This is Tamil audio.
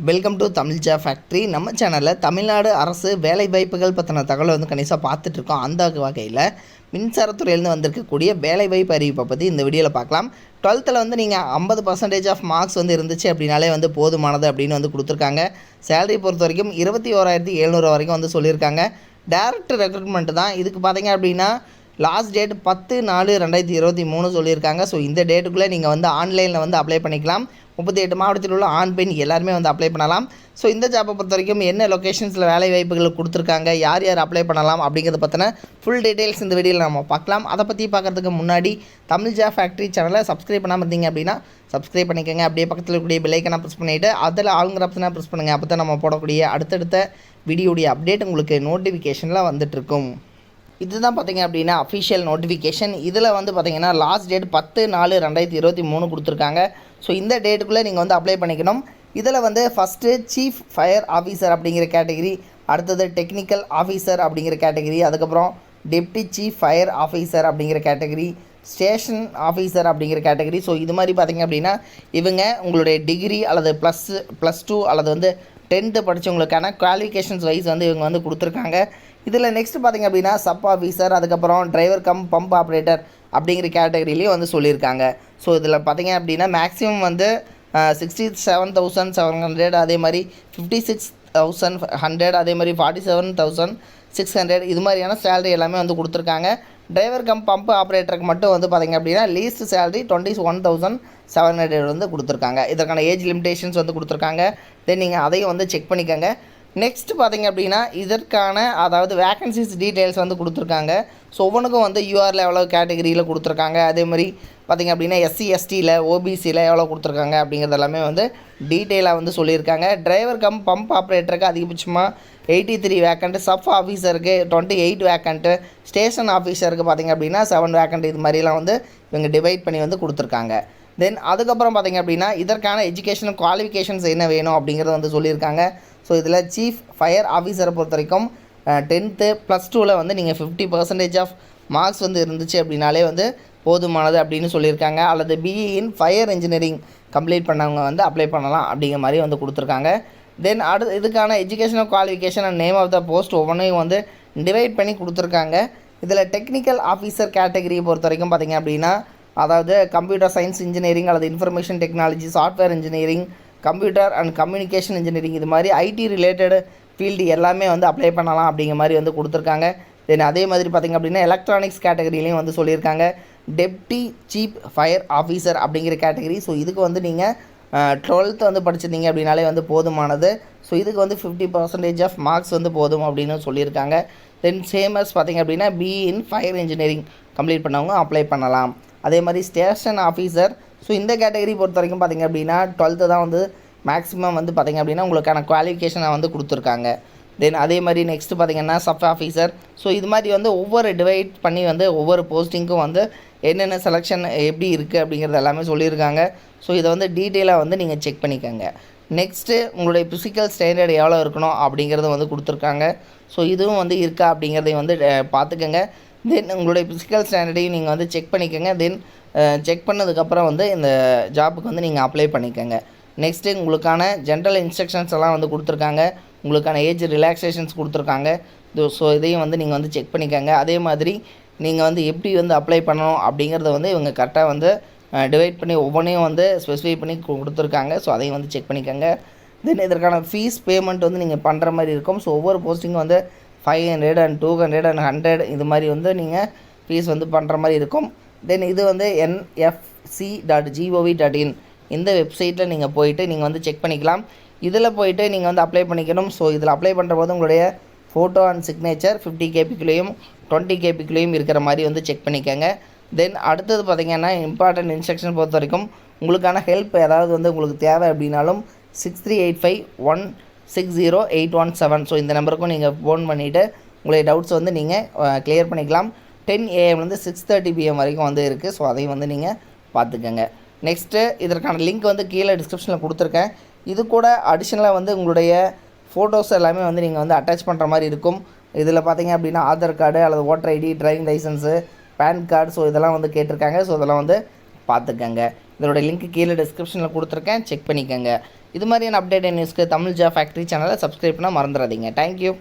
Welcome to Tamil factory. நம்ம சேனலில் தமிழ்நாடு அரசு வேலை வாய்ப்புகள் பற்றின தகவலை கணிசாக பார்த்துட்ருக்கோம். அந்த வகையில் மின்சாரத்துறையிலேருந்து வந்திருக்கக்கூடிய வேலை வாய்ப்பு அறிவிப்பை பற்றி இந்த வீடியோவில் பார்க்கலாம். 12th நீங்கள் 50% ஆஃப் மார்க்ஸ் இருந்துச்சு அப்படின்னாலே போதுமானது அப்படின்னு கொடுத்துருக்காங்க. சேலரி பொறுத்த வரைக்கும் 21,700 வரைக்கும் சொல்லியிருக்காங்க. டைரக்ட் ரெக்ரூட்மெண்ட் தான். இதுக்கு பார்த்தீங்க அப்படின்னா லாஸ்ட் டேட் 10/4/2023 சொல்லியிருக்காங்க. ஸோ இந்த டேட்டுக்குள்ளே நீங்கள் ஆன்லைனில் அப்ளை பண்ணிக்கலாம். 38 மாவட்டத்தில் உள்ள ஆண் பெண் எல்லாருமே அப்ளை பண்ணலாம். ஸோ இந்த ஜாப்பை பொறுத்த வரைக்கும் என்ன லொக்கேஷன்ஸில் வேலை வாய்ப்புகள் கொடுத்துருக்காங்க, யார் யார் அப்ளை பண்ணலாம் அப்படிங்கிறத பற்றின ஃபுல் டீட்டெயில்ஸ் இந்த வீடியோவில் நம்ம பார்க்கலாம். அதை பற்றி பார்க்குறதுக்கு முன்னாடி தமிழ் ஃபேக்ட்ரி சேனலை சப்ஸ்கிரைப் பண்ணாமல் இருந்தீங்க அப்படின்னா சப்ஸ்கிரைப் பண்ணிக்கோங்க. அப்படியே பக்கத்தில் இருக்கக்கூடிய பெல் ஐக்கனை ப்ரெஸ் பண்ணிவிட்டு அதில் ஆளுங்கிற ஆப்ஷனை ப்ரெஸ் பண்ணுங்கள். அப்போ தான் நம்ம போடக்கூடிய அடுத்தடுத்த வீடியோடைய அப்டேட் உங்களுக்கு நோட்டிஃபிகேஷனில் வந்துட்டுருக்கும். இதுதான் பார்த்திங்க அப்படின்னா அஃபிஷியல் நோட்டிஃபிகேஷன். இதில் பார்த்திங்கன்னா லாஸ்ட் டேட் 10/4/2023 கொடுத்துருக்காங்க. ஸோ இந்த டேட்டுக்குள்ளே நீங்கள் அப்ளை பண்ணிக்கணும். இதில் ஃபஸ்ட்டு சீஃப் ஃபயர் ஆஃபீஸர் அப்படிங்கிற கேட்டகிரி, அடுத்தது டெக்னிக்கல் ஆஃபீஸர் அப்படிங்கிற கேட்டகிரி, அதுக்கப்புறம் டெப்டி சீஃப் ஃபயர் ஆஃபீஸர் அப்படிங்கிற கேட்டகிரி, ஸ்டேஷன் ஆஃபீஸர் அப்படிங்கிற கேட்டகிரி. ஸோ இது மாதிரி பார்த்திங்க அப்படின்னா இவங்க உங்களுடைய டிகிரி அல்லது ப்ளஸ் டூ அல்லது 10th படித்தவங்களுக்கான குவாலிஃபிகேஷன்ஸ் வைஸ் இவங்க கொடுத்துருக்காங்க. இதில் நெக்ஸ்ட் பார்த்திங்க அப்படின்னா சப் ஆஃபீஸர், அதுக்கப்புறம் டிரைவர் கம் பம்ப் ஆப்ரேட்டர் அப்படிங்கிற கேட்டகரியிலையும் சொல்லியிருக்காங்க. ஸோ இதில் பார்த்திங்க அப்படின்னா மேக்ஸிமம் 67,700, அதே மாதிரி 56,100, அதே மாதிரி 47,600 இது மாதிரியான சேலரி எல்லாமே கொடுத்துருக்காங்க. டிரைவர் கம் பம்ப் ஆப்ரேட்டருக்கு மட்டும் பார்த்திங்க அப்படின்னா லீஸ்ட் சேலரி 21,700 கொடுத்துருக்காங்க. இதற்கான ஏஜ் லிமிடேஷன்ஸ் கொடுத்துருக்காங்க. தென் நீங்கள் அதையும் செக் பண்ணிக்கோங்க. நெக்ஸ்ட் பார்த்திங்க அப்படின்னா இதற்கான அதாவது வேக்கன்சிஸ் டீட்டெயில்ஸ் கொடுத்துருக்காங்க. ஸோ ஒவ்வொன்றுக்கும் யூஆரில் எவ்வளோ கேட்டகரியில் கொடுத்துருக்காங்க, அதே மாதிரி பார்த்திங்க அப்படின்னா எஸ்சி எஸ்டியில் ஓபிசியில் எவ்வளோ கொடுத்துருக்காங்க அப்படிங்கிறது எல்லாமே டீட்டெயிலாக சொல்லியிருக்காங்க. டிரைவர் கம் பம்ப் ஆப்ரேட்டருக்கு அதிகபட்சமாக 83 வேக்கண்ட், சப் ஆஃபீஸருக்கு 28 வேக்கண்ட்டு, ஸ்டேஷன் ஆஃபீஸருக்கு பார்த்திங்க அப்படின்னா 7 வேக்கண்ட், இது மாதிரிலாம் இவங்க டிவைட் பண்ணி கொடுத்துருக்காங்க. தென் அதுக்கப்புறம் பார்த்திங்க அப்படின்னா இதற்கான எஜுகேஷனல் குவாலிஃபிகேஷன்ஸ் என்ன வேணும் அப்படிங்கிறத சொல்லியிருக்காங்க. ஸோ இதில் சீஃப் ஃபயர் ஆஃபீஸரை பொறுத்த வரைக்கும் 10th ப்ளஸ் டூவில் நீங்கள் 50% ஆஃப் மார்க்ஸ் இருந்துச்சு அப்படின்னாலே போதுமானது அப்படின்னு சொல்லியிருக்காங்க. அல்லது BE in fire engineering complete பண்ணவங்க அப்ளை பண்ணலாம் அப்படிங்கிற மாதிரி கொடுத்துருக்காங்க. தென் இதுக்கான educational qualification and name of the post ஒவ்வொன்றையும் டிவைட் பண்ணி கொடுத்துருக்காங்க. இதில் டெக்னிக்கல் ஆஃபீஸர் கேட்டகரியை பொறுத்த வரைக்கும் பார்த்திங்க அப்படின்னா அதாவது கம்ப்யூட்டர் சயின்ஸ் இன்ஜினியரிங் அல்லது information technology, software engineering, computer and communication engineering இது மாதிரி ஐடி ரிலேட்டட் ஃபீல்டு எல்லாமே அப்ளை பண்ணலாம் அப்படிங்கிற மாதிரி கொடுத்துருக்காங்க. தென் அதே மாதிரி பார்த்திங்க அப்படின்னா எலக்ட்ரானிக்ஸ் கேட்டகரியிலையும் சொல்லியிருக்காங்க. டெப்டி சீஃப் ஃபயர் ஆஃபீஸர் அப்படிங்கிற கேட்டகரி. ஸோ இதுக்கு நீங்கள் 12th படிச்சிருந்தீங்க அப்படின்னாலே போதுமானது. ஸோ இதுக்கு 50% ஆஃப் மார்க்ஸ் போதும் அப்படின்னு சொல்லியிருக்காங்க. தென் சேமஸ் பார்த்திங்க அப்படின்னா BE in fire engineering complete பண்ணவங்க அப்ளை பண்ணலாம். அதே மாதிரி ஸ்டேஷன் ஆஃபீஸர். ஸோ இந்த கேட்டகரி பொறுத்த வரைக்கும் பார்த்திங்க அப்படின்னா 12th தான் மேக்ஸிமம் பார்த்திங்க அப்படின்னா உங்களுக்கான குவாலிஃபிகேஷனை கொடுத்துருக்காங்க. தென் அதே மாதிரி நெக்ஸ்ட்டு பார்த்திங்கன்னா சப் ஆஃபீஸர். ஸோ இது மாதிரி ஒவ்வொரு டிவைட் பண்ணி ஒவ்வொரு போஸ்டிங்க்கும் என்னென்ன செலெக்ஷன் எப்படி இருக்குது அப்படிங்கிறது எல்லாமே சொல்லியிருக்காங்க. ஸோ இதை டீட்டெயிலாக நீங்கள் செக் பண்ணிக்கோங்க. நெக்ஸ்ட்டு உங்களுடைய ஃபிசிக்கல் ஸ்டாண்டர்ட் எவ்வளோ இருக்கணும் அப்படிங்கிறத கொடுத்துருக்காங்க. ஸோ இதுவும் இருக்கா அப்படிங்கிறதையும் பார்த்துக்கோங்க. தென் உங்களுடைய ஃபிசிக்கல் ஸ்டாண்டர்டையும் நீங்கள் செக் பண்ணிக்கோங்க. தென் செக் பண்ணதுக்கப்புறம் இந்த ஜாப்புக்கு நீங்கள் அப்ளை பண்ணிக்கோங்க. நெக்ஸ்ட்டு உங்களுக்கான ஜென்ரல் இன்ஸ்ட்ரக்ஷன்ஸ் எல்லாம் கொடுத்துருக்காங்க. உங்களுக்கான ஏஜ் ரிலாக்ஸேஷன்ஸ் கொடுத்துருக்காங்க. ஸோ இதையும் நீங்கள் செக் பண்ணிக்கோங்க. அதே மாதிரி நீங்கள் எப்படி அப்ளை பண்ணணும் அப்படிங்கிறத இவங்க கரெக்டாக டிவைட் பண்ணி ஒவ்வொன்றையும் ஸ்பெசிஃபை பண்ணி கொடுத்துருக்காங்க. ஸோ அதையும் செக் பண்ணிக்கோங்க. தென் இதற்கான ஃபீஸ் பேமெண்ட் நீங்கள் பண்ணுற மாதிரி இருக்கும். ஸோ ஒவ்வொரு போஸ்டிங்கும் 500 and 200 and 100 இது மாதிரி நீங்கள் ஃபீஸ் பண்ணுற மாதிரி இருக்கும். தென் இது nfc.gov.in இந்த வெப்சைட்டில் நீங்கள் போயிட்டு நீங்கள் செக் பண்ணிக்கலாம். இதில் போயிட்டு நீங்கள் அப்ளை பண்ணிக்கணும். ஸோ இதில் அப்ளை பண்ணுற போது உங்களுடைய ஃபோட்டோ அண்ட் சிக்னேச்சர் 50 kpக்குள்ளேயும் 20 kpக்குள்ளேயும் இருக்கிற மாதிரி செக் பண்ணிக்கோங்க. தென் அடுத்தது பார்த்திங்கன்னா இம்பார்ட்டன்ட் இன்ஸ்ட்ரக்ஷன் பொறுத்த வரைக்கும் உங்களுக்கான ஹெல்ப் ஏதாவது உங்களுக்கு தேவை அப்படின்னாலும் 6385160817 ஸோ இந்த நம்பருக்கும் நீங்கள் ஃபோன் பண்ணிவிட்டு உங்களுடைய டவுட்ஸ் நீங்கள் கிளியர் பண்ணிக்கலாம். 10 AM 6:30 PM வரைக்கும் இருக்குது. ஸோ அதையும் நீங்கள் பார்த்துக்கோங்க. நெக்ஸ்ட்டு இதற்கான லிங்க் கீழே டிஸ்கிரிப்ஷனில் கொடுத்துருக்கேன். இது கூட அடிஷ்னலாக உங்களுடைய ஃபோட்டோஸ் எல்லாமே நீங்கள் அட்டாச் பண்ணுற மாதிரி இருக்கும். இதில் பார்த்திங்க அப்படின்னா ஆதார் கார்டு அல்லது voter ID, driving licence, PAN card, so இதெல்லாம் கேட்டிருக்காங்க. ஸோ இதெல்லாம் பார்த்துக்கங்க. இதோட லிங்க் கீழே டிஸ்கிரிப்ஷனில் கொடுத்துருக்கேன், செக் பண்ணிக்கோங்க. இது மாதிரியான அப்டேட் நியூஸ்க்கு தமிழ் ஜாப் ஃபேக்ட்ரி சேனலை சப்ஸ்கிரைப் பண்ண மறந்துடாதீங்க. தேங்க்யூ.